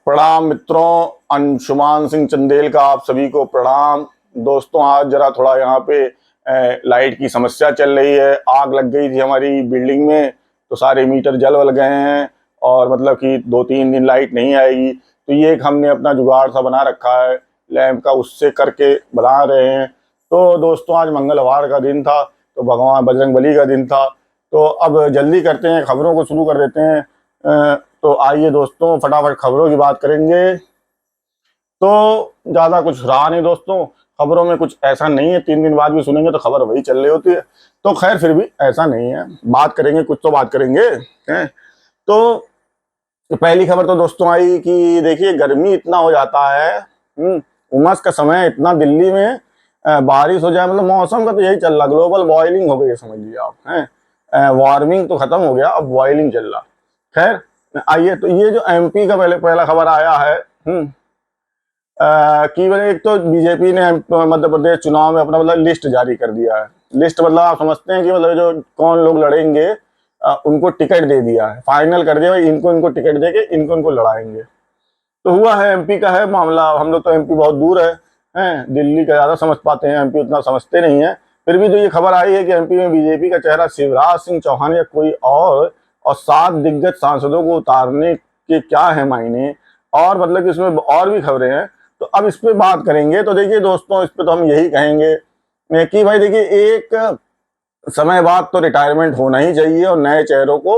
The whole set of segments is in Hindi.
प्रणाम मित्रों, अंशुमान सिंह चंदेल का आप सभी को प्रणाम। दोस्तों, आज जरा थोड़ा यहाँ पे लाइट की समस्या चल रही है। आग लग गई थी हमारी बिल्डिंग में, तो सारे मीटर जल वल गए हैं और मतलब कि 2-3 दिन लाइट नहीं आएगी। तो ये एक हमने अपना जुगाड़ सा बना रखा है लैंप का, उससे करके बना रहे हैं। तो दोस्तों, आज मंगलवार का दिन था, तो भगवान बजरंगबली का दिन था। तो अब जल्दी करते हैं, खबरों को शुरू कर देते हैं। तो आइए दोस्तों, फटाफट खबरों की बात करेंगे। तो ज़्यादा कुछ रहा नहीं दोस्तों, खबरों में कुछ ऐसा नहीं है। 3 दिन बाद भी सुनेंगे तो खबर वही चल रही होती है। तो खैर, फिर भी ऐसा नहीं है, बात करेंगे, कुछ तो बात करेंगे हैं। तो पहली खबर तो दोस्तों आई कि देखिए, गर्मी इतना हो जाता है, उमस का समय इतना दिल्ली में, बारिश हो जाए मतलब मौसम का तो यही चल रहा, ग्लोबल बॉइलिंग हो गई है, समझ लीजिए आप हैं। वार्मिंग तो खत्म हो गया, अब बॉइलिंग चल रहा। खैर आइए, तो ये जो एमपी का पहला खबर आया है कि एक तो बीजेपी ने मध्य प्रदेश चुनाव में अपना मतलब लिस्ट जारी कर दिया है। लिस्ट मतलब आप समझते हैं कि मतलब जो कौन लोग लड़ेंगे, उनको टिकट दे दिया है, फाइनल कर दिया, इनको टिकट दे के इनको लड़ाएंगे। तो हुआ है, एमपी का है मामला। हम लोग तो एमपी बहुत दूर हैं, दिल्ली का ज़्यादा समझ पाते हैं, एमपी उतना समझते नहीं है। फिर भी जो ये खबर आई है कि एमपी में बीजेपी का चेहरा शिवराज सिंह चौहान या कोई और 7 दिग्गज सांसदों को उतारने के क्या है मायने, और मतलब कि इसमें और भी खबरें हैं। तो अब इस पे बात करेंगे। तो देखिए दोस्तों, इस पे तो हम यही कहेंगे कि भाई देखिए, एक समय बाद तो रिटायरमेंट होना ही चाहिए और नए चेहरों को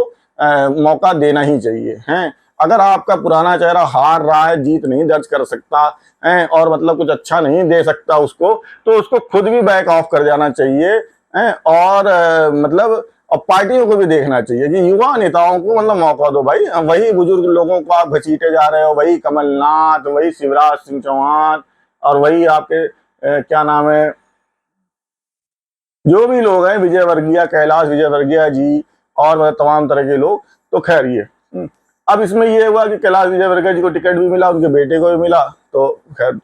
मौका देना ही चाहिए हैं। अगर आपका पुराना चेहरा हार रहा है, जीत नहीं दर्ज कर सकता है और मतलब कुछ अच्छा नहीं दे सकता उसको, तो उसको खुद भी बैक ऑफ कर जाना चाहिए है। और मतलब और पार्टियों को भी देखना चाहिए कि युवा नेताओं को मतलब मौका दो भाई। वही बुजुर्ग लोगों को आप घसीटे जा रहे हो, वही कमलनाथ, वही शिवराज सिंह चौहान और वही आपके क्या नाम है, जो भी लोग हैं, विजय वर्गीय, कैलाश विजयवर्गीय जी और मतलब तमाम तरह के लोग। तो खैर ये अब इसमें ये हुआ कि कैलाश विजयवर्गीय जी को टिकट भी मिला, उनके बेटे को भी मिला, तो खैर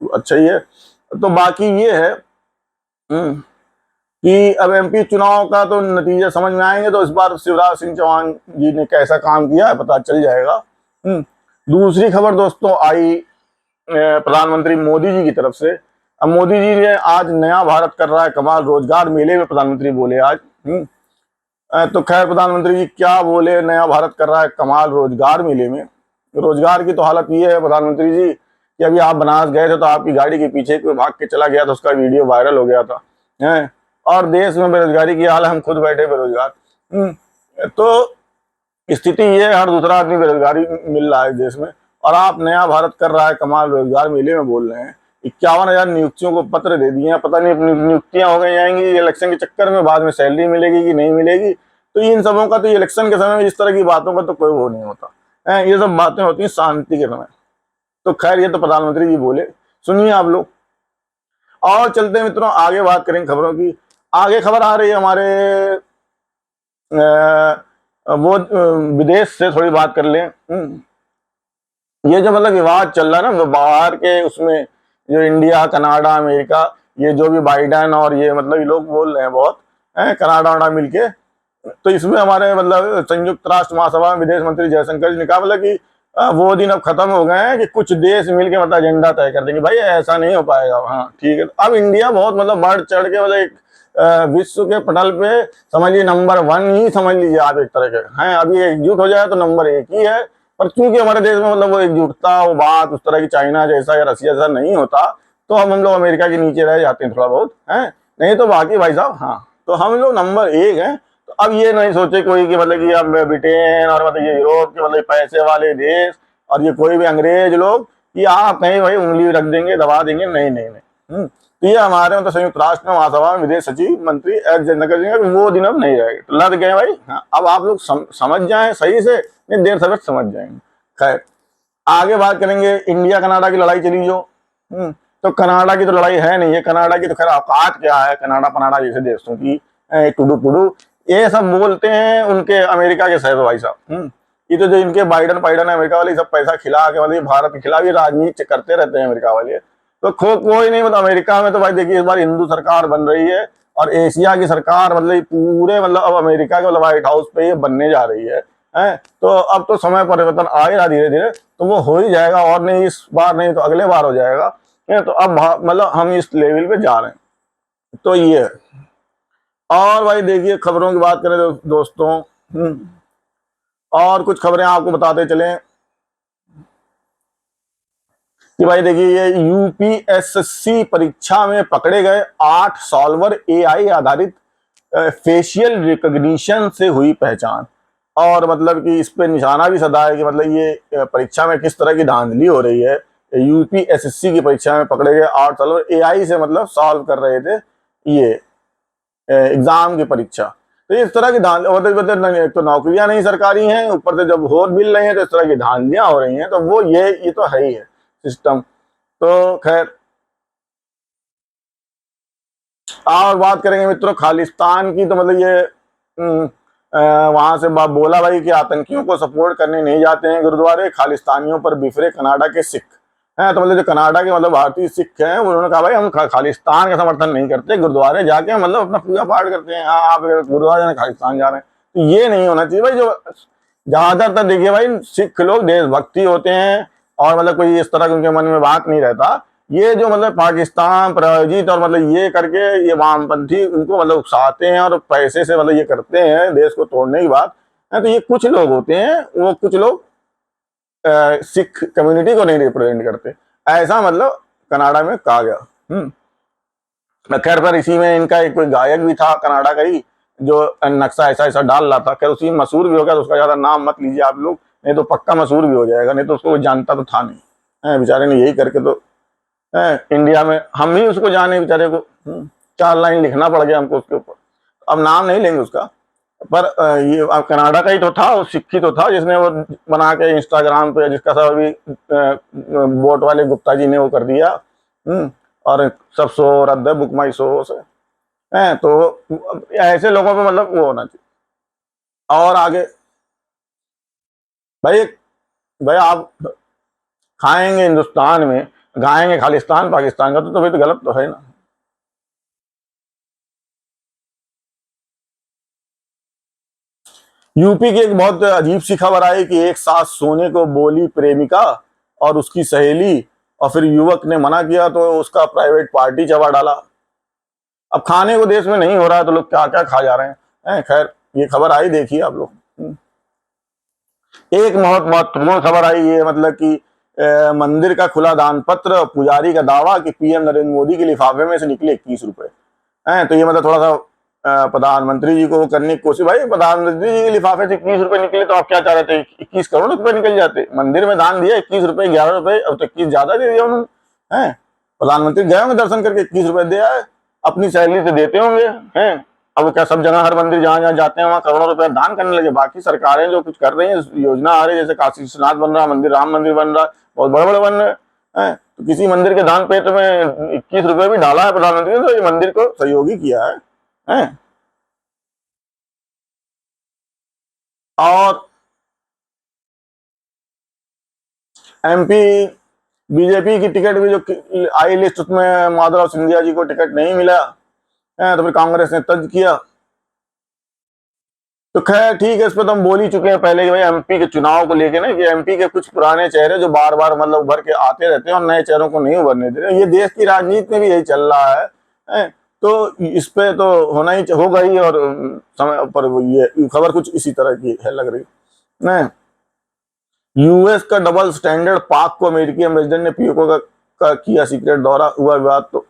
अच्छा ही है। तो बाकी ये है कि अब एमपी चुनाव का तो नतीजा समझ में आएंगे, तो इस बार शिवराज सिंह चौहान जी ने कैसा काम किया है पता चल जाएगा। दूसरी खबर दोस्तों आई प्रधानमंत्री मोदी जी की तरफ से। अब मोदी जी ने आज नया भारत कर रहा है कमाल, रोजगार मेले में प्रधानमंत्री बोले आज। तो खैर, प्रधानमंत्री जी क्या बोले, नया भारत कर रहा है कमाल रोजगार मेले में। रोजगार की तो हालत ये है प्रधानमंत्री जी कि अभी आप बनारस गए थे तो आपकी गाड़ी के पीछे कोई भाग के चला गया था, उसका वीडियो वायरल हो गया था है। और देश में बेरोजगारी की हाल है, हम खुद बैठे बेरोजगार। तो स्थिति ये है, हर दूसरा आदमी बेरोजगारी मिल रहा है देश में, और आप नया भारत कर रहा है कमाल रोजगार मेले में बोल रहे हैं। 51,000 नियुक्तियों को पत्र दे दिए हैं, पता नहीं नियुक्तियां हो गई जाएंगी इलेक्शन के चक्कर में, बाद में सैलरी मिलेगी कि नहीं मिलेगी। तो इन सबों का तो इलेक्शन के समय में इस तरह की बातों का तो कोई वो नहीं होता है, ये सब बातें होती हैं शांति के समय। तो खैर, ये तो प्रधानमंत्री जी बोले, सुनिए आप लोग। और चलते हैं मित्रों, आगे बात करेंगे खबरों की। आगे खबर आ रही है हमारे विदेश से, थोड़ी बात कर लें। ये जो मतलब विवाद चल रहा है ना बाहर के, उसमें जो इंडिया, कनाडा, अमेरिका, ये जो भी बाइडेन और ये मतलब ये लोग बोल रहे हैं बहुत कनाडा वनाडा मिलके। तो इसमें हमारे मतलब संयुक्त राष्ट्र महासभा में विदेश मंत्री जयशंकर जी ने कहा मतलब कि वो दिन अब खत्म हो गए हैं कि कुछ देश मिलके मतलब एजेंडा तय कर देंगे। भाई ऐसा नहीं हो पाएगा। हाँ ठीक है, अब इंडिया बहुत मतलब बढ़ चढ़ के मतलब एक विश्व के पटल पे समझ लीजिए नंबर 1 ही समझ लीजिए आप, एक तरह के हैं। अभी एकजुट हो जाए तो नंबर 1 ही है, पर क्योंकि हमारे देश में मतलब वो एकजुटता, वो बात उस तरह की चाइना जैसा या रसिया जैसा नहीं होता, तो हम लोग अमेरिका के नीचे रह जाते हैं थोड़ा बहुत है। नहीं तो बाकी भाई साहब, हाँ, तो हम लोग नंबर 1 हैं। तो अब ये नहीं सोचे कोई कि मतलब कि अब ब्रिटेन और मतलब ये यूरोप के मतलब पैसे वाले देश और ये कोई भी अंग्रेज लोग कि आप कहीं भाई उंगली रख देंगे, दबा देंगे, नहीं नहीं नहीं। तो ये हमारे मतलब संयुक्त राष्ट्र महासभा में विदेश सचिव मंत्री एस जयशंकर जी ने वो दिन अब नहीं रहेगा, तो लद गए भाई। हाँ, अब आप लोग समझ जाएं सही से, नहीं देर सवेर समझ जाएंगे। खैर, आगे बात करेंगे। इंडिया कनाडा की लड़ाई चली जो, तो कनाडा की तो लड़ाई है नहीं है। कनाडा की तो खैर औकात क्या है, कनाडा पनाडा जैसे देशों की टुडू पुडू ये सब बोलते हैं उनके अमेरिका के साहब भाई साहब। ये तो जो इनके बाइडन अमेरिका वाले सब पैसा खिला के मतलब भारत के खिलाफ राजनीति करते रहते हैं अमेरिका वाले। तो कोई नहीं, मतलब अमेरिका में तो भाई देखिए इस बार हिंदू सरकार बन रही है और एशिया की सरकार मतलब पूरे मतलब अब अमेरिका के मतलब व्हाइट हाउस पे ये बनने जा रही है। है। तो अब तो समय परिवर्तन आ ही रहा धीरे धीरे, तो वो हो ही जाएगा, और नहीं इस बार नहीं तो अगले बार हो जाएगा। तो अब मतलब हम इस लेवल पे जा रहे हैं, तो ये है। और भाई देखिए खबरों की बात करें तो दोस्तों, और कुछ खबरें आपको बताते चले कि भाई देखिए ये यूपीएससी परीक्षा में पकड़े गए 8 सॉल्वर एआई आधारित फेशियल रिकॉग्निशन से हुई पहचान। और मतलब कि इस पे निशाना भी साधा है कि मतलब ये परीक्षा में किस तरह की धांधली हो रही है। यूपीएससी की परीक्षा में पकड़े गए 8 सॉल्वर एआई से मतलब सॉल्व कर रहे थे ये एग्जाम की परीक्षा। तो इस तरह की धांधली, एक तो नौकरियां नहीं सरकारी हैं, ऊपर से जब और मिल रही हैं तो इस तरह की धांधलियां हो रही हैं, तो वो ये तो है ही है सिस्टम। तो खैर, और बात करेंगे मित्रों खालिस्तान की, तो मतलब ये वहां से बोला भाई कि आतंकियों को सपोर्ट करने नहीं जाते हैं गुरुद्वारे, खालिस्तानियों पर बिफरे कनाडा के सिख हैं। तो मतलब जो कनाडा के मतलब भारतीय सिख हैं, उन्होंने कहा भाई हम खालिस्तान का समर्थन नहीं करते, गुरुद्वारे जाके मतलब अपना पूजा पाठ करते हैं। हाँ, आप गुरुद्वारे जाने खालिस्तान जा रहे हैं, तो ये नहीं होना चाहिए भाई। जो ज्यादातर देखिए भाई सिख लोग देशभक्ति होते हैं, और मतलब कोई इस तरह के उनके मन में बात नहीं रहता। ये जो मतलब पाकिस्तान प्रायोजित और मतलब ये करके ये वामपंथी उनको मतलब उकसाते हैं और पैसे से मतलब ये करते हैं देश को तोड़ने की बात है। तो ये कुछ लोग होते हैं, वो कुछ लोग सिख कम्युनिटी को नहीं रिप्रेजेंट करते, ऐसा मतलब कनाडा में कहा गया। खैर पर इसी में इनका एक कोई गायक भी था कनाडा का ही, जो नक्शा ऐसा ऐसा डाल रहा था। खैर उसी में मशहूर भी हो गया, तो उसका ज्यादा नाम मत लीजिए आप लोग, नहीं तो पक्का मशहूर भी हो जाएगा, नहीं तो उसको जानता तो था नहीं। बेचारे ने यही करके तो इंडिया में हम ही उसको जाने बेचारे को 4 लाइन लिखना पड़ गया हमको उसके ऊपर। अब नाम नहीं लेंगे उसका, पर ये कनाडा का ही तो था, वो सिक्खी तो था जिसने वो बना के इंस्टाग्राम पे, जिसका सब अभी बोट वाले गुप्ता जी ने वो कर दिया। और सब शो रद्द है बुक माई शो से। तो ऐसे लोगों पे मतलब वो होना चाहिए। और आगे भाई भाई आप खाएंगे हिंदुस्तान में, गाएंगे खालिस्तान पाकिस्तान का, तो भाई तो गलत तो है ना। यूपी की एक बहुत अजीब सी खबर आई कि एक साथ सोने को बोली प्रेमिका और उसकी सहेली, और फिर युवक ने मना किया तो उसका प्राइवेट पार्टी चबा डाला। अब खाने को देश में नहीं हो रहा है तो लोग क्या क्या खा जा रहे हैं। खैर ये खबर आई, देखिए आप लोग। एक बहुत महत्वपूर्ण खबर आई है, मतलब कि मंदिर का खुला दान पत्र, पुजारी का दावा कि पीएम नरेंद्र मोदी के लिफाफे में से निकले 21 रुपए। तो ये मतलब थोड़ा सा प्रधानमंत्री जी को करने की कोशिश। भाई प्रधानमंत्री जी के लिफाफे से 21 रुपए निकले तो आप क्या चाह रहे थे, 21 करोड़ रुपए निकल जाते। मंदिर में दान दिया 21 रुपए, 11 रुपए, अब तो 21 ज्यादा दे दिया उन्होंने। प्रधानमंत्री गए होंगे दर्शन करके, 21 रुपए दिया है, अपनी सैलरी से देते होंगे। हैं अब क्या सब जगह हर मंदिर जहां जहां जाते हैं वहां करोड़ों रुपए दान करने लगे। बाकी सरकारें जो कुछ कर रही हैं, योजना आ रही है, जैसे काशी विश्वनाथ बन रहा मंदिर, राम मंदिर बन रहा, बहुत बड़े बड़े बन रहे हैं। तो किसी मंदिर के दान पेट में 21 रुपए भी डाला है प्रधानमंत्री ने, तो ये मंदिर को सहयोगी किया है। और एमपी बीजेपी की टिकट भी जो आई लिस्ट, उसमें माधवराव सिंधिया जी को टिकट नहीं मिला। तो फिर कांग्रेस ने तंज किया। तो खैर ठीक है, इस पर तो हम बोल ही चुके हैं पहले कि भाई एमपी के चुनाव को लेके ना, कि एमपी के कुछ पुराने चेहरे जो बार बार मतलब उभर के आते रहते हैं और नए चेहरों को नहीं उभरने दे रहे। ये देश की राजनीति में भी यही चल रहा है। तो इस पे तो होना ही होगा ही। और समय पर ये खबर कुछ इसी तरह की है लग रही है। यूएस का डबल स्टैंडर्ड, पाक को अमेरिकी एम्बेसडर ने पीओके का किया सीक्रेट दौरा, हुआ विवाद। तो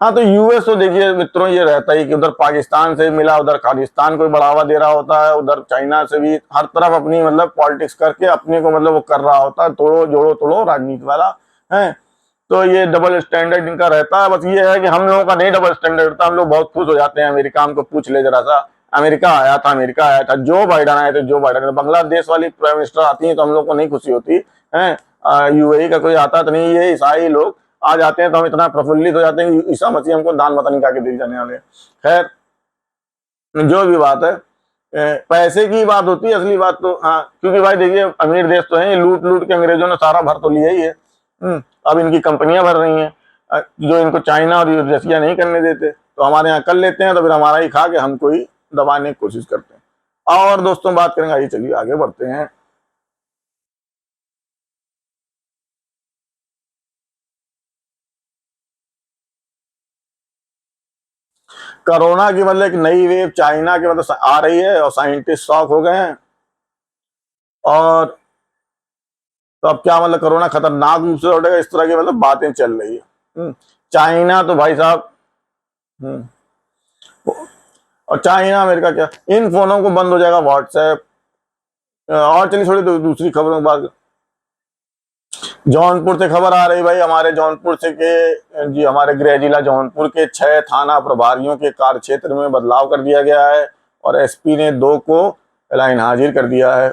हाँ, तो यूएस तो देखिए मित्रों ये रहता ही कि उधर पाकिस्तान से मिला, उधर खालिस्तान को बढ़ावा दे रहा होता है, उधर चाइना से भी, हर तरफ अपनी मतलब पॉलिटिक्स करके अपने को मतलब वो कर रहा होता है, तोड़ो जोड़ो तोड़ो राजनीति वाला है। तो ये डबल स्टैंडर्ड इनका रहता है। बस ये है कि हम लोगों का नहीं डबल स्टैंडर्ड था, हम लोग बहुत खुश हो जाते हैं अमेरिका हमको पूछ ले जरा सा। अमेरिका आया था, जो बाइडन आए थे, जो बाइडन, बांग्लादेश वाली प्राइम मिनिस्टर आती है तो हम लोग को नहीं खुशी होती है। यूएई का कोई आता तो नहीं, ये ईसाई लोग आ जाते हैं तो हम इतना प्रफुल्लित हो जाते हैं कि ईसा मसीह हमको दान मता निकाल के दे जाने वाले। खैर जो भी बात है, पैसे की बात होती है, असली बात तो हाँ, क्योंकि भाई देखिए अमीर देश तो है, लूट लूट के अंग्रेजों ने सारा भर तो लिया ही है। अब इनकी कंपनियां भर रही हैं, जो इनको चाइना और रसिया नहीं करने देते, तो हमारे यहाँ कर लेते हैं, तो फिर हमारा ही खा के हमको ही दबाने की कोशिश करते हैं। और दोस्तों बात करेंगे, आइए चलिए आगे बढ़ते हैं। कोरोना की मतलब एक नई वेव चाइना के मतलब आ रही है और साइंटिस्ट शॉक हो गए हैं। और तो अब क्या मतलब कोरोना खतरनाक रूप से लौटेगा, इस तरह की मतलब बातें चल रही है। चाइना तो भाई साहब, और चाइना अमेरिका क्या, इन फोनों को बंद हो जाएगा व्हाट्सएप। और चलिए थोड़ी दूसरी खबरों की बात। जौनपुर से खबर आ रही भाई, हमारे जौनपुर से के जी हमारे गृह जिला जौनपुर के 6 थाना प्रभारियों के कार्य क्षेत्र में बदलाव कर दिया गया है और एसपी ने 2 को लाइन हाजिर कर दिया है।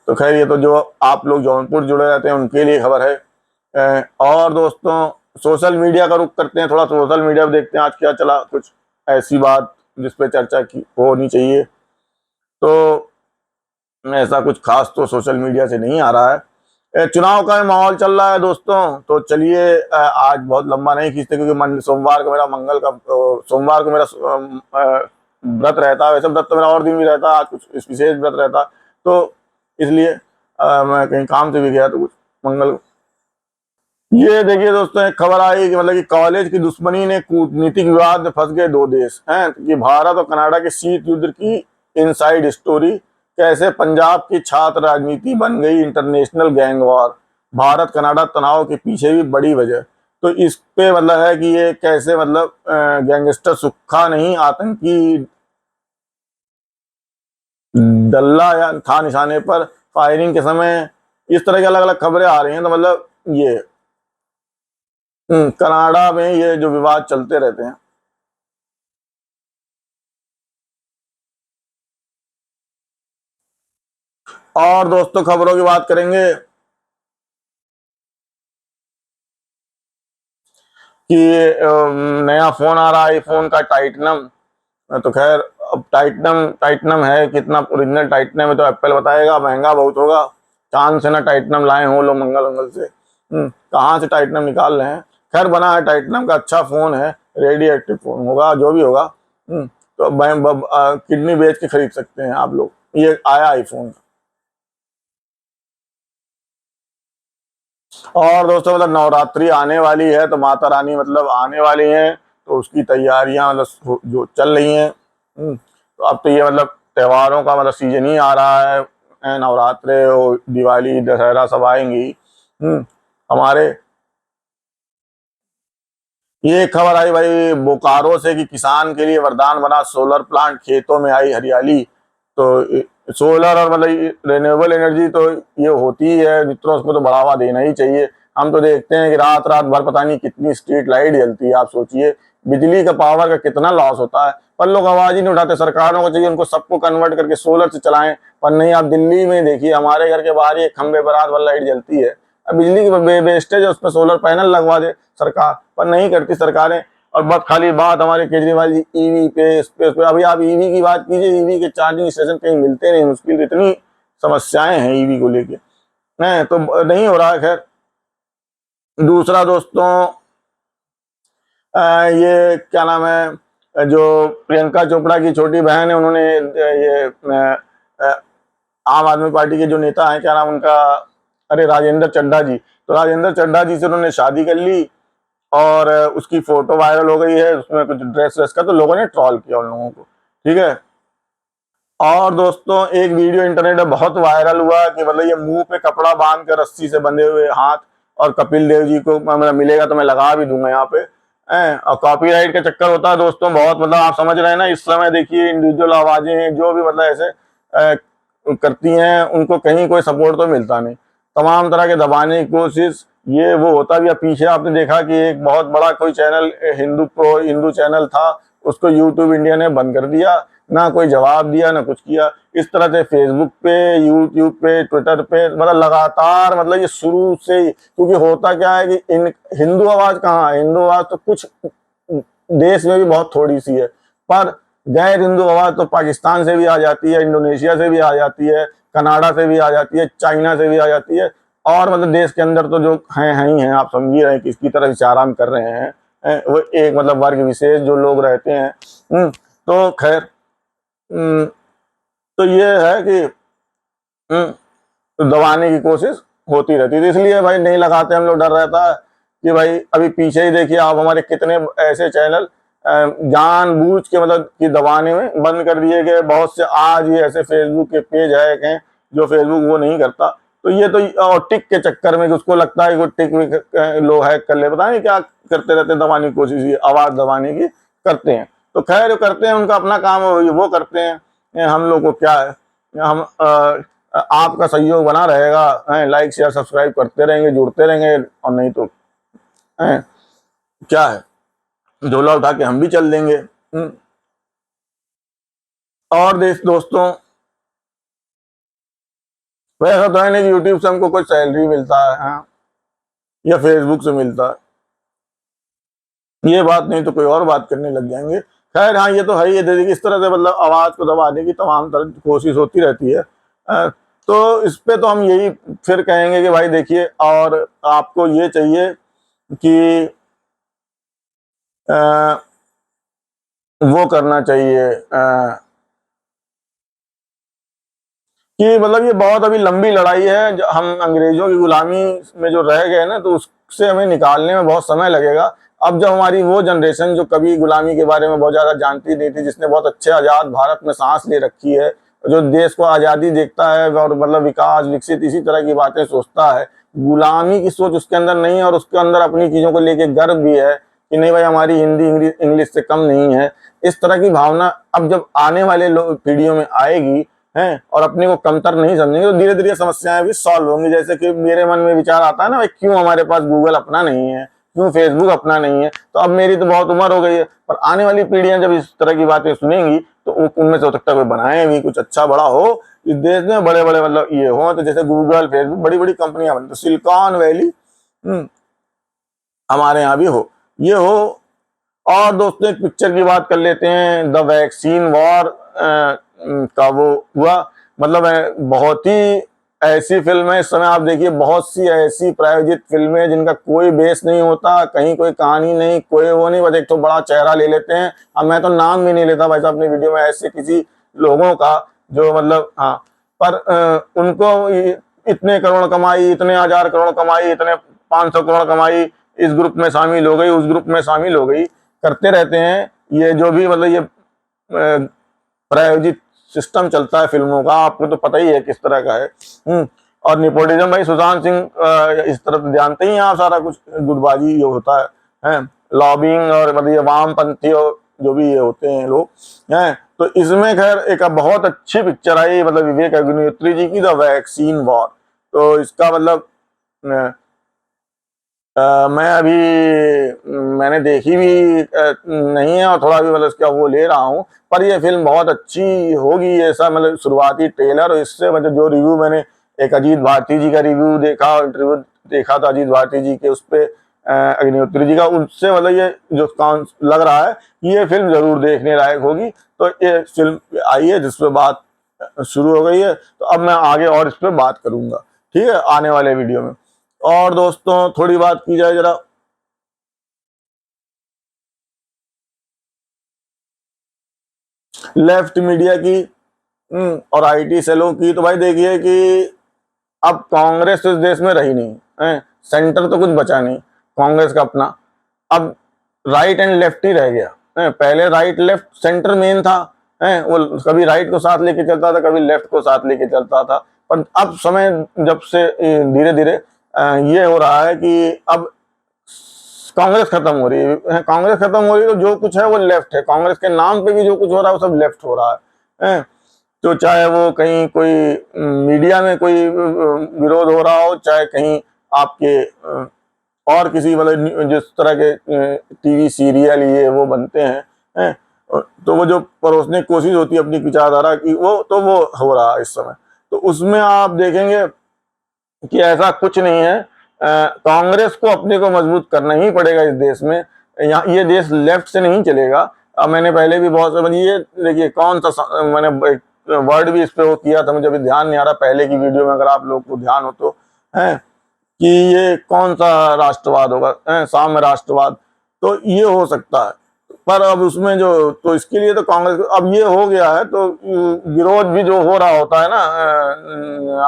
तो खैर ये तो जो आप लोग जौनपुर जुड़े रहते हैं उनके लिए खबर है। और दोस्तों सोशल मीडिया का रुख करते हैं, थोड़ा सोशल मीडिया पर देखते हैं आज क्या चला, कुछ ऐसी बात जिस पे चर्चा की होनी चाहिए। तो ऐसा कुछ खास तो सोशल मीडिया से नहीं आ रहा है। चुनाव का माहौल चल रहा है दोस्तों, तो चलिए आज बहुत लंबा नहीं खींचते क्योंकि सोमवार को मेरा मंगल का सोमवार को मेरा व्रत रहता है। वैसे व्रत तो मेरा और दिन भी रहता है, आज कुछ विशेष व्रत रहता, तो इसलिए मैं कहीं काम से भी गया तो कुछ मंगल। ये देखिए दोस्तों एक खबर आई कि मतलब कि कॉलेज की दुश्मनी ने कूटनीतिक विवाद में फंस गए 2 देश हैं, कि भारत और कनाडा के शीत युद्ध की इनसाइड स्टोरी, कैसे पंजाब की छात्र राजनीति बन गई international gang war, Bharat Canada तनाव के पीछे भी बड़ी वजह। तो इस पे मतलब है कि ये कैसे मतलब गैंगस्टर सुक्खा नहीं आतंकी डल्ला या था निशाने पर फायरिंग के समय, इस तरह की अलग अलग खबरें आ रही हैं। तो मतलब ये कनाडा में ये जो विवाद चलते रहते हैं। और दोस्तों खबरों की बात करेंगे कि नया फोन आ रहा है आईफोन का टाइटनम। तो खैर अब टाइटनम टाइटनम है कितना, ओरिजिनल टाइटनम है तो एप्पल बताएगा, महंगा बहुत होगा। चांद से ना टाइटनम लाए हो लोग मंगल मंगल से, कहाँ से टाइटनम निकाल रहे हैं। खैर बना है टाइटनम का, अच्छा फोन है, रेडियो एक्टिव फोन होगा जो भी होगा। तो किडनी बेच के खरीद सकते हैं आप लोग, ये आया आईफोन। और दोस्तों मतलब नवरात्रि आने वाली है, तो माता रानी मतलब आने वाली हैं, तो उसकी तैयारियां मतलब जो चल रही हैं। तो अब तो ये मतलब त्योहारों का मतलब सीजन ही आ रहा है, नवरात्रे और दिवाली दशहरा सब आएंगी। हमारे ये खबर आई भाई बोकारो से कि किसान के लिए वरदान बना सोलर प्लांट, खेतों में आई हरियाली। तो सोलर और मतलब रिन्यूएबल एनर्जी तो ये होती ही है मित्रों, उसको तो बढ़ावा देना ही चाहिए। हम तो देखते हैं कि रात रात भर पता नहीं कितनी स्ट्रीट लाइट जलती है, आप सोचिए बिजली का पावर का कितना लॉस होता है, पर लोग आवाज ही नहीं उठाते। सरकारों को चाहिए उनको सबको कन्वर्ट करके सोलर से चलाएं, पर नहीं। आप दिल्ली में देखिए, हमारे घर के बाहर ही एक खंबे पर रात भर लाइट जलती है। अब बिजली की वेस्टेज है, उसमें सोलर पैनल लगवा दे सरकार, पर नहीं करती सरकारें। और बस खाली बात हमारे केजरीवाल जी ईवी पे उस पे। अभी आप ईवी की बात कीजिए, ईवी के चार्जिंग स्टेशन कहीं मिलते नहीं, मुश्किल, इतनी समस्याएं हैं ईवी को लेके, नहीं तो नहीं हो रहा है। खैर दूसरा दोस्तों ये क्या नाम है, जो प्रियंका चोपड़ा की छोटी बहन है, उन्होंने ये आम आदमी पार्टी के जो नेता हैं, क्या नाम उनका, अरे राजेंद्र चड्ढा जी, तो राजेंद्र चड्ढा जी से उन्होंने शादी कर ली और उसकी फोटो वायरल हो गई है, उसमें कुछ ड्रेस व्रेस का, तो लोगों ने ट्रॉल किया उन लोगों को, ठीक है। और दोस्तों एक वीडियो इंटरनेट में बहुत वायरल हुआ कि मतलब ये मुंह पे कपड़ा बांध कर रस्सी से बंधे हुए हाथ, और कपिल देव जी को मतलब मिलेगा तो मैं लगा भी दूंगा यहाँ पे। और कॉपीराइट का चक्कर होता है दोस्तों बहुत, मतलब आप समझ रहे हैं ना, इस समय देखिए इंडिविजुअल आवाजें हैं जो भी मतलब ऐसे करती हैं, उनको कहीं कोई सपोर्ट तो मिलता नहीं, तमाम तरह के दबाने की कोशिश, ये वो होता भी है। पीछे आपने देखा कि एक बहुत बड़ा कोई channel Hindu pro Hindu channel था, उसको यूट्यूब इंडिया ने बंद कर दिया, ना कोई जवाब दिया ना कुछ किया। इस तरह से फेसबुक पे, यूट्यूब पे, ट्विटर पे मतलब लगातार, मतलब ये शुरू से ही, क्योंकि होता क्या है कि इन हिंदू आवाज कहाँ है, हिंदू आवाज तो कुछ देश में भी बहुत थोड़ी सी है, पर गैर हिंदू आवाज तो पाकिस्तान से भी आ जाती है, इंडोनेशिया से भी आ जाती है, कनाडा से भी आ जाती है, चाइना से भी आ जाती है। और मतलब देश के अंदर तो जो हैं ही हैं, आप समझिए रहे हैं किसकी तरह इशारा हम कर रहे हैं। वो एक मतलब वर्ग विशेष जो लोग रहते हैं। तो खैर तो ये है कि तो दबाने की कोशिश होती रहती है। इसलिए भाई नहीं लगाते हम लोग, डर रहता है कि भाई अभी पीछे ही देखिए आप, हमारे कितने ऐसे चैनल जानबूझ के मतलब कि दबाने में बंद कर दिए गए। बहुत से आज भी ऐसे फेसबुक के पेज है जो फेसबुक वो नहीं करता, तो ये तो और टिक के चक्कर में उसको लगता है कि टिक भी लोग हैक कर ले, पता नहीं क्या करते रहते, दबाने की कोशिश, आवाज दबाने की करते हैं। तो खैर जो करते हैं उनका अपना काम है, वो करते हैं, हम लोग को क्या है। हम आपका सहयोग बना रहेगा, लाइक शेयर सब्सक्राइब करते रहेंगे, जुड़ते रहेंगे, और नहीं तो क्या है, झोला उठा के हम भी चल देंगे। और दोस्तों, वैसा तो है नहीं कि यूट्यूब से हमको कोई सैलरी मिलता है, हाँ, या फेसबुक से मिलता है, ये बात नहीं तो कोई और बात करने लग जाएंगे। खैर हाँ, ये तो है ही, देखिए इस तरह से मतलब आवाज को दबाने की तमाम तरह की कोशिश होती रहती है। तो इस पे तो हम यही फिर कहेंगे कि भाई देखिए, और आपको ये चाहिए कि वो करना चाहिए कि मतलब ये बहुत अभी लंबी लड़ाई है, हम अंग्रेजों की गुलामी में जो रह गए ना, तो उससे हमें निकालने में बहुत समय लगेगा। अब जब हमारी वो जनरेशन जो कभी गुलामी के बारे में बहुत ज्यादा जानती नहीं थी, जिसने बहुत अच्छे आजाद भारत में सांस ले रखी है, जो देश को आजादी देखता है और मतलब विकास विकसित इसी तरह की बातें सोचता है, गुलामी की सोच उसके अंदर नहीं है, और उसके अंदर अपनी चीजों को लेके गर्व भी है कि नहीं भाई हमारी हिंदी इंग्लिश से कम नहीं है, इस तरह की भावना अब जब आने वाले पीढ़ियों में आएगी हैं, और अपने को कमतर नहीं समझेंगे, तो धीरे धीरे समस्याएं भी सॉल्व होंगी। जैसे कि मेरे मन में विचार आता है ना, भाई क्यों हमारे पास गूगल अपना नहीं है, क्यों फेसबुक अपना नहीं है। तो अब मेरी तो बहुत उम्र हो गई है, पर आने वाली पीढ़ियां जब इस तरह की बातें सुनेंगी तो उनमें से हो सकता है कोई बनाए भी कुछ अच्छा बड़ा हो इस देश में, बड़े बड़े मतलब ये हो, तो जैसे गूगल फेसबुक बड़ी बड़ी कंपनियां बनती, तो सिलिकॉन वैली हमारे यहाँ भी हो, ये हो। और दोस्तों एक पिक्चर की बात कर लेते हैं, द वैक्सीन वॉर का वो हुआ, मतलब बहुत ही ऐसी फिल्म है इस समय, आप देखिए बहुत सी ऐसी प्रायोजित फिल्में जिनका कोई बेस नहीं होता, कहीं कोई कहानी नहीं, कोई वो नहीं, बस एक तो बड़ा चेहरा ले लेते हैं। अब मैं तो नाम भी नहीं लेता भाई साहब अपनी वीडियो में ऐसे किसी लोगों का जो मतलब, हाँ, पर उनको इतने करोड़ कमाई, इतने हजार करोड़ कमाई, इतने 500 करोड़ कमाई, इस ग्रुप में शामिल हो गई, उस ग्रुप में शामिल हो गई, करते रहते हैं। ये जो भी मतलब ये प्रायोजित सिस्टम चलता है फिल्मों का, आपको तो पता ही है किस तरह का है। और निपोटिज्म भाई, सुशांत सिंह इस तरफ जानते ही हैं आप, सारा कुछ गुटबाजी जो होता है, लॉबिंग और मतलब ये वामपंथी और जो भी ये होते हैं लोग हैं। तो इसमें खैर एक बहुत अच्छी पिक्चर आई, मतलब विवेक अग्निहोत्री जी की, द वैक्सीन वॉर। तो इसका मतलब मैं अभी मैंने देखी भी नहीं है, और थोड़ा भी मतलब इसका वो ले रहा हूँ, पर ये फिल्म बहुत अच्छी होगी ऐसा मतलब शुरुआती ट्रेलर, और इससे मतलब जो रिव्यू मैंने एक अजीत भारती जी का रिव्यू देखा, इंटरव्यू देखा था अजीत भारती जी के, उस पे अग्निहोत्री जी का, उससे मतलब ये जो लग रहा है कि ये फिल्म जरूर देखने लायक होगी। तो ये फिल्म आई है जिस पे बात शुरू हो गई है, तो अब मैं आगे और इस पे बात करूंगा, ठीक है, आने वाले वीडियो में। और दोस्तों थोड़ी बात की जाए जरा लेफ्ट मीडिया की और आईटी सेलों की, तो भाई देखिए कि अब कांग्रेस इस देश में रही नहीं है, सेंटर तो कुछ बचा नहीं कांग्रेस का अपना, अब राइट एंड लेफ्ट ही रह गया है। पहले राइट लेफ्ट सेंटर मेन था, है वो कभी राइट को साथ लेके चलता था, कभी लेफ्ट को साथ लेके चलता था, पर अब समय जब से धीरे धीरे ये हो रहा है कि अब कांग्रेस खत्म हो रही है, कांग्रेस खत्म हो रही है, तो जो कुछ है वो लेफ्ट है, कांग्रेस के नाम पे भी जो कुछ हो रहा है वो सब लेफ्ट हो रहा है। तो चाहे वो कहीं कोई मीडिया में कोई विरोध हो रहा हो, चाहे कहीं आपके और किसी मतलब जिस तरह के टीवी सीरियल ये वो बनते हैं, तो वो जो परोसने की कोशिश होती है अपनी विचारधारा की, वो तो वो हो रहा है इस समय। तो उसमें आप देखेंगे कि ऐसा कुछ नहीं है, कांग्रेस को अपने को मजबूत करना ही पड़ेगा इस देश में, यहाँ ये देश लेफ्ट से नहीं चलेगा। अब मैंने पहले भी बहुत से ये देखिए कौन सा मैंने वर्ड भी इस पे वो किया था, मुझे अभी ध्यान नहीं आ रहा, पहले की वीडियो में अगर आप लोग को ध्यान हो तो, है कि ये कौन सा राष्ट्रवाद होगा, साम्य राष्ट्रवाद, तो ये हो सकता है। पर अब उसमें जो, तो इसके लिए तो कांग्रेस, अब ये हो गया है तो विरोध भी जो हो रहा होता है ना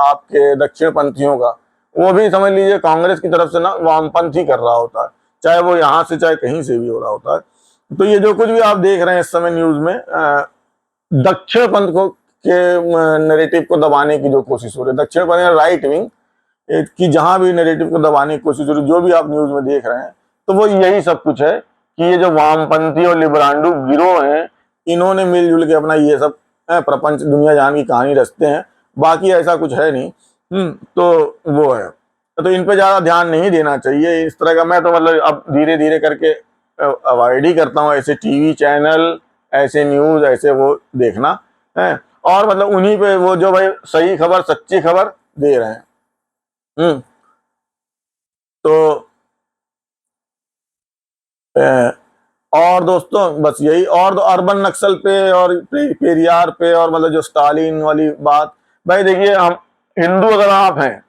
आपके दक्षिण पंथियों का, वो भी समझ लीजिए कांग्रेस की तरफ से ना वामपंथी कर रहा होता है, चाहे वो यहाँ से चाहे कहीं से भी हो रहा होता है। तो ये जो कुछ भी आप देख रहे हैं इस समय न्यूज में, दक्षिण पंथ को के नैरेटिव को दबाने की जो कोशिश हो रही है, दक्षिण पंथ राइट विंग कि जहां भी नैरेटिव को दबाने की कोशिश हो रही है, जो भी आप न्यूज में देख रहे हैं, तो वो यही सब कुछ है कि ये जो वामपंथी और लिबरांडू गिरोह हैं, इन्होंने मिलजुल के अपना ये सब प्रपंच दुनिया जहान की कहानी रचते हैं, बाकी ऐसा कुछ है नहीं। तो वो है, तो इन पे ज्यादा ध्यान नहीं देना चाहिए इस तरह का। मैं तो मतलब अब धीरे धीरे करके अवॉइड ही करता हूँ ऐसे टीवी चैनल, ऐसे न्यूज, ऐसे वो देखना है, और मतलब उन्हीं पे वो जो भाई सही खबर सच्ची खबर दे रहे हैं। तो और दोस्तों बस यही, और तो अर्बन नक्सल पे और पेरियार पे और मतलब जो स्टालिन वाली बात, भाई देखिए हम हिंदू अगर आप हैं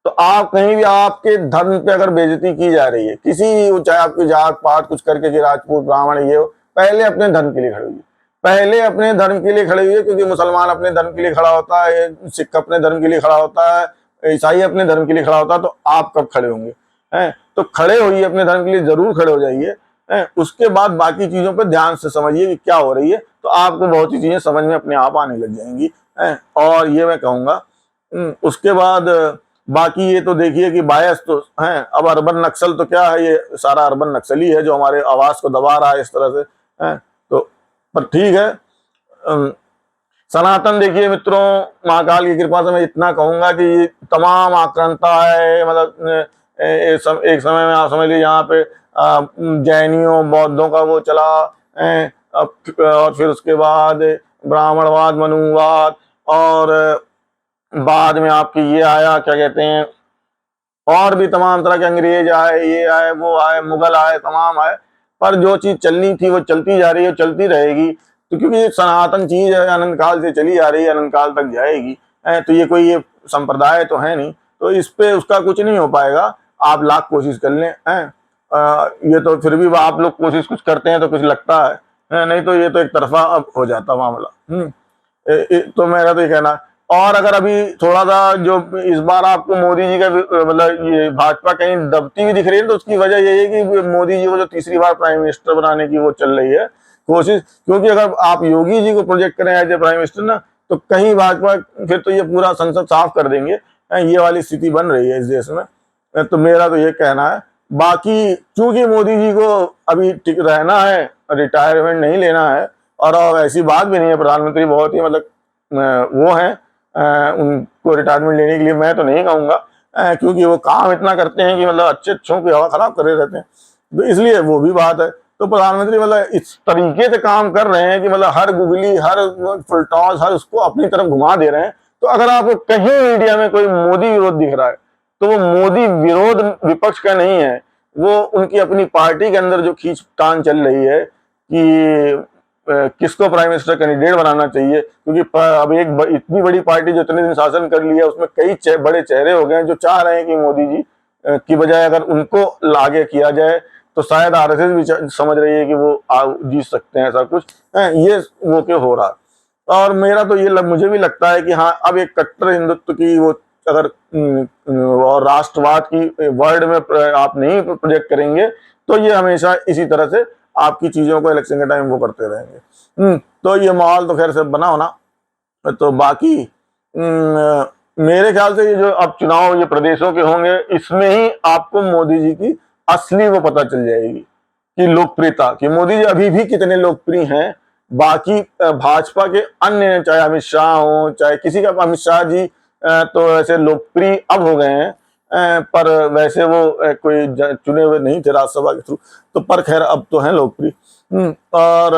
तो आप कहीं भी आपके धर्म पे अगर बेइज्जती की जा रही है, किसी चाहे आपकी जात पात कुछ करके कि राजपूत ब्राह्मण ये हो, पहले अपने धर्म के लिए खड़े हुई, पहले अपने धर्म के लिए खड़े हुए, क्योंकि मुसलमान अपने धर्म के लिए खड़ा होता है, सिख अपने धर्म के लिए खड़ा होता है, ईसाई अपने धर्म के लिए खड़ा होता है, तो आप कब खड़े होंगे? हैं तो खड़े होइए, अपने धर्म के लिए जरूर खड़े हो जाइए। उसके बाद बाकी चीजों पर ध्यान से समझिए कि क्या हो रही है, तो आपको बहुत सी चीजें समझ में अपने आप आने लग जाएंगी। और ये मैं कहूंगा। उसके बाद बाकी ये तो देखिए कि बायस तो है, अब अर्बन नक्सल तो क्या है, ये सारा अर्बन नक्सली है जो हमारे आवाज को दबा रहा है इस तरह से है। तो पर ठीक है, सनातन देखिए मित्रों, महाकाल की कृपा से मैं इतना कहूंगा कि तमाम आक्रांता है, मतलब एक समय में आप समझ लीजिए यहाँ पे जैनियों बौद्धों का वो चला, और फिर उसके बाद ब्राह्मणवाद, मनुवाद, और बाद में आपकी ये आया क्या कहते हैं, और भी तमाम तरह के अंग्रेज आए, ये आए, वो आए, मुगल आए, तमाम आए, पर जो चीज चलनी थी वो चलती जा रही है, चलती रहेगी। तो क्योंकि ये सनातन चीज है, अनंत काल से चली आ रही है, अनंत काल तक जाएगी। तो ये कोई ये संप्रदाय तो है नहीं, तो इस पे उसका कुछ नहीं हो पाएगा, आप लाख कोशिश कर लें। ये तो फिर भी आप लोग कोशिश कुछ करते हैं तो कुछ लगता है, नहीं तो ये तो एक तरफा अब हो जाता मामला। तो मेरा तो ये कहना। और अगर अभी थोड़ा सा जो इस बार आपको मोदी जी का मतलब ये भाजपा कहीं दबती हुई दिख रही है, तो उसकी वजह यही है कि मोदी जी को जो तीसरी बार प्राइम मिनिस्टर बनाने की वो चल रही है कोशिश। क्योंकि अगर आप योगी जी को प्रोजेक्ट करें एज ए प्राइम मिनिस्टर ना, तो कहीं भाजपा फिर तो ये पूरा संसद साफ कर देंगे। ये वाली स्थिति बन रही है इस देश में। तो मेरा तो ये कहना है। बाकी चूंकि मोदी जी को अभी टिक रहना है, रिटायरमेंट नहीं लेना है, और ऐसी बात भी नहीं है, प्रधानमंत्री बहुत ही मतलब वो है, उनको रिटायरमेंट लेने के लिए मैं तो नहीं कहूंगा, क्योंकि वो काम इतना करते हैं कि मतलब अच्छे अच्छों की हवा खराब करे रहते हैं, तो इसलिए वो भी बात है। तो प्रधानमंत्री मतलब इस तरीके से काम कर रहे हैं कि मतलब हर गुगली, हर फुलटॉस, हर उसको अपनी तरफ घुमा दे रहे हैं। तो अगर आपको कहीं मीडिया में कोई मोदी विरोध दिख रहा है, तो वो मोदी विरोध विपक्ष का नहीं है, वो उनकी अपनी पार्टी के अंदर जो खींचतान चल रही है कि किसको प्राइम मिनिस्टर कैंडिडेट बनाना चाहिए। क्योंकि अब एक इतनी बड़ी पार्टी जो इतने दिन शासन कर लिया, उसमें कई बड़े चेहरे हो गए जो चाह रहे हैं कि मोदी जी की बजाय अगर उनको लागे किया जाए, तो शायद आरएसएस भी समझ रही है कि वो जीत सकते हैं, ऐसा कुछ ये वो के हो रहा। और मेरा तो ये मुझे भी लगता है कि हाँ, अब एक कट्टर हिंदुत्व की वो अगर और राष्ट्रवाद की वर्ड में आप नहीं प्रोजेक्ट करेंगे, तो ये हमेशा इसी तरह से आपकी चीजों को इलेक्शन के टाइम वो करते रहेंगे। तो ये माहौल तो खैर से बना होना। तो बाकी मेरे ख्याल से ये जो अब चुनाव ये प्रदेशों के होंगे, इसमें ही आपको मोदी जी की असली वो पता चल जाएगी कि लोकप्रियता, कि मोदी जी अभी भी कितने लोकप्रिय हैं। बाकी भाजपा के अन्य, चाहे अमित शाह हो, चाहे किसी का, अमित शाह जी तो ऐसे लोकप्रिय अब हो गए हैं, पर वैसे वो कोई चुने हुए नहीं थे राज्यसभा के थ्रू, तो पर खैर अब तो हैं लोकप्रिय। और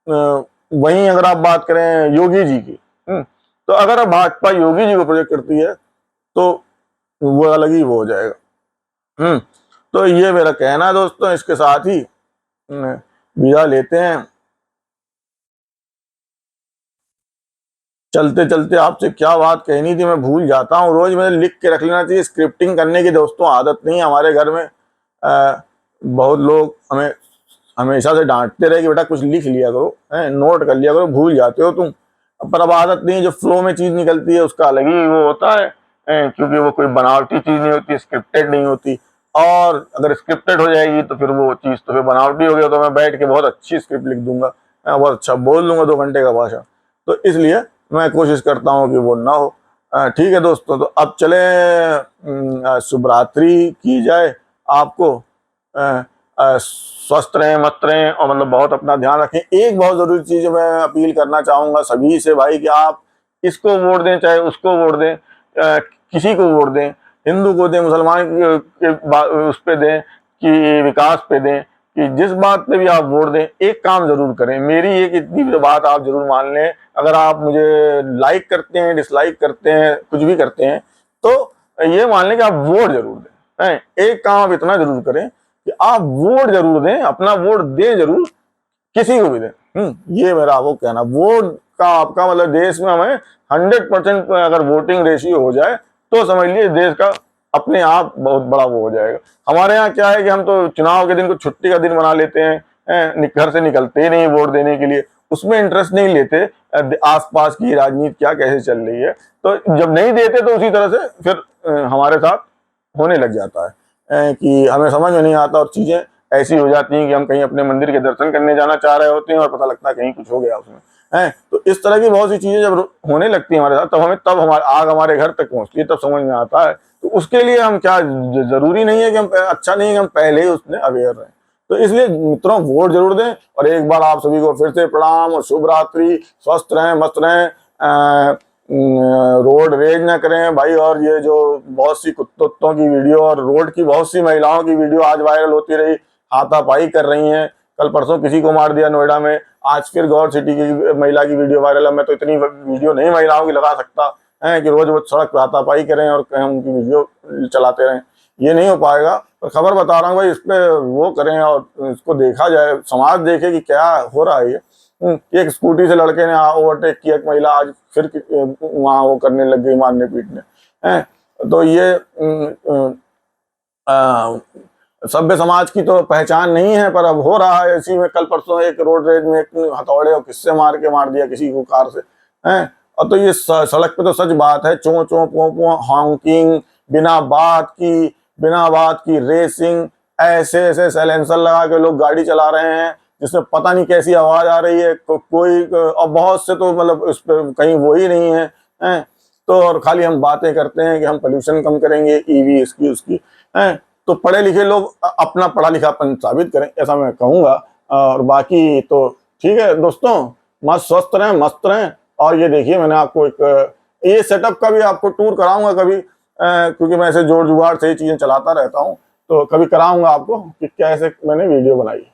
वहीं अगर आप बात करें योगी जी की, तो अगर भाजपा योगी जी को प्रोजेक्ट करती है तो वो अलग ही वो हो जाएगा। तो ये मेरा कहना है दोस्तों। इसके साथ ही विदा लेते हैं। चलते चलते आपसे क्या बात कहनी थी मैं भूल जाता हूँ। रोज मुझे लिख के रख लेना चाहिए, स्क्रिप्टिंग करने की दोस्तों आदत नहीं है हमारे घर में। बहुत लोग हमें हमेशा से डांटते रहे कि बेटा कुछ लिख लिया करो, नोट कर लिया करो, भूल जाते हो तुम। पर अब आदत नहीं, जो फ्लो में चीज निकलती है उसका अलग ही वो होता है, क्योंकि वो कोई बनावटी चीज नहीं होती, स्क्रिप्टेड नहीं होती। और अगर स्क्रिप्टेड हो जाएगी तो फिर वो चीज तो फिर बनावटी हो गया, तो मैं बैठ के बहुत अच्छी स्क्रिप्ट लिख दूंगा, बहुत अच्छा बोल लूंगा 2 घंटे का भाषण। तो इसलिए मैं कोशिश करता हूँ कि वो ना हो। ठीक है दोस्तों, तो अब चले शुभ रात्रि की जाए आपको। स्वस्थ रहें, मस्त रहें, और मतलब बहुत अपना ध्यान रखें। एक बहुत जरूरी चीज मैं अपील करना चाहूंगा सभी से भाई, कि आप इसको वोट दें चाहे उसको वोट दें, किसी को वोट दें, हिंदू को दें, मुसलमान उस पे दें कि विकास पे दें, कि जिस बात पे भी आप वोट दें, एक काम जरूर करें। मेरी एक इतनी बात आप जरूर मान लें, अगर आप मुझे लाइक करते हैं, डिसलाइक करते हैं, कुछ भी करते हैं, तो ये मान लें कि आप वोट जरूर दें। एक काम आप इतना जरूर करें कि आप वोट जरूर दें, अपना वोट दें जरूर, किसी को भी दें। ये मेरा वो कहना। वोट का आपका मतलब देश में हमें 100% अगर वोटिंग रेशियो हो जाए तो समझ लीजिए देश का अपने आप बहुत बड़ा वो हो जाएगा। हमारे यहाँ क्या है कि हम तो चुनाव के दिन को छुट्टी का दिन बना लेते हैं, घर से निकलते ही नहीं वोट देने के लिए, उसमें इंटरेस्ट नहीं लेते आसपास की राजनीति क्या कैसे चल रही है। तो जब नहीं देते तो उसी तरह से फिर हमारे साथ होने लग जाता है कि हमें समझ में नहीं आता, और चीजें ऐसी हो जाती हैं कि हम कहीं अपने मंदिर के दर्शन करने जाना चाह रहे होते हैं और पता लगता है कहीं कुछ हो गया उसमें है। तो इस तरह की बहुत सी चीजें जब होने लगती हैं हमारे साथ, तब हमारे आग हमारे घर तक पहुंचती है, तब समझ में आता है। तो उसके लिए हम क्या, जरूरी नहीं है कि हम, अच्छा नहीं है कि हम पहले ही उसमें अवेयर रहें। तो इसलिए मित्रों वोट जरूर दें। और एक बार आप सभी को फिर से प्रणाम और शुभ रात्रि। स्वस्थ रहें, मस्त रहें, रोड रेज ना करें भाई। और ये जो बहुत सी कुत्तों की वीडियो और रोड की बहुत सी महिलाओं की वीडियो आज वायरल होती रही, हाथापाई कर रही हैं, कल परसों किसी को मार दिया नोएडा में, आज फिर गौर सिटी की महिला की वीडियो वायरल है। मैं तो इतनी वीडियो नहीं महिलाओं की लगा सकता है कि रोज वो सड़क पर हाथापाई करें और उनकी वीडियो चलाते रहें, ये नहीं हो पाएगा। पर खबर बता रहा हूँ भाई, इस पे वो करें और इसको देखा जाए, समाज देखे कि क्या हो रहा है ये। एक स्कूटी से लड़के ने ओवरटेक किया, एक महिला आज फिर वहां वो करने लग गई, मारने पीटने हैं। तो ये सभ्य समाज की तो पहचान नहीं है, पर अब हो रहा है। इसी में कल परसों एक रोड रेज में एक हथौड़े और किससे मार दिया किसी को कार से हैं। और तो ये सड़क पे तो सच बात है, चों चों पों पों हॉकिंग, बिना बात की रेसिंग, ऐसे ऐसे साइलेंसर लगा के लोग गाड़ी चला रहे हैं जिसमें पता नहीं कैसी आवाज आ रही है। कोई और बहुत से तो मतलब उस पर कहीं वो ही नहीं है, हैं। तो और खाली हम बातें करते हैं कि हम पोल्यूशन कम करेंगे, ईवी इसकी उसकी, हैं। तो पढ़े लिखे लोग अपना पढ़ा लिखापन साबित करें, ऐसा मैं कहूंगा। और बाकी तो ठीक है दोस्तों, मस्त स्वस्थ रहें, मस्त रहें। और ये देखिए, मैंने आपको एक ये सेटअप का भी आपको टूर कराऊंगा कभी, क्योंकि मैं ऐसे जोड़ जुगाड़ से ही चीजें चलाता रहता हूँ, तो कभी कराऊंगा आपको कि कैसे मैंने वीडियो बनाई।